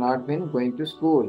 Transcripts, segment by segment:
not been going to school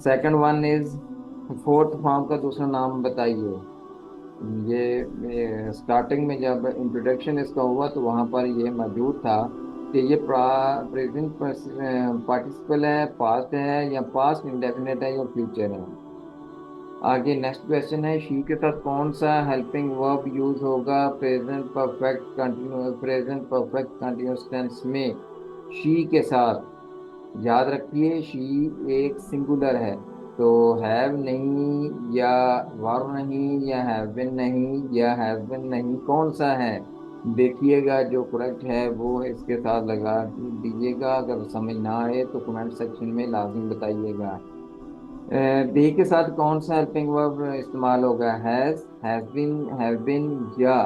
second one is, fourth form का दूसरा नाम बताइए। ये स्टार्टिंग में जब इंट्रोडक्शन इसका हुआ तो वहां पर ये मौजूद था कि ये प्रेजेंट पार्टिसिपल है, पास्ट है, या पास्ट इंडेफिनेट है, या फ्यूचर है। आगे नेक्स्ट क्वेश्चन है, शी के साथ कौन सा हेल्पिंग वर्ब यूज होगा प्रेजेंट परफेक्ट कंटिन्यूअस टेंस में। शी के साथ, याद रखिए शी एक सिंगुलर है, तो हैव नहीं, या वर नहीं, या हैव बिन नहीं, या हैव बिन नहीं, कौन सा है। देखिएगा जो करेक्ट है वो इसके साथ लगा दीजिएगा। अगर समझ ना आए तो कमेंट सेक्शन में लाजमी बताइएगा। बी के साथ कौन सा हेल्पिंग वर्ब इस्तेमाल होगा, हैज बीन, या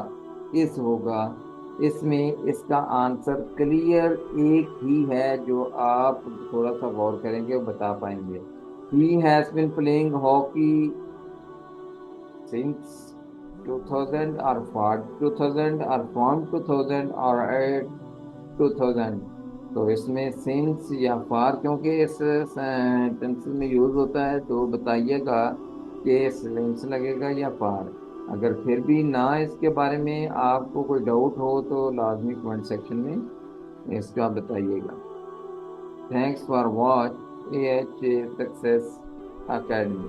इस होगा। इसमें इसका आंसर क्लियर एक ही है, जो आप थोड़ा सा गौर करेंगे और बता पाएंगे। He has been playing hockey since 2000, और फॉर 2000, और फ्रॉम 2000, और एट 2000। तो इसमें सिंस या फार, क्योंकि इस टेंस में यूज होता है, तो बताइएगा कि सिंस लगेगा या फार। अगर फिर भी ना इसके बारे में आपको कोई डाउट हो तो लाजमी कमेंट सेक्शन में इसका बताइएगा। Thanks for watch A H success academy.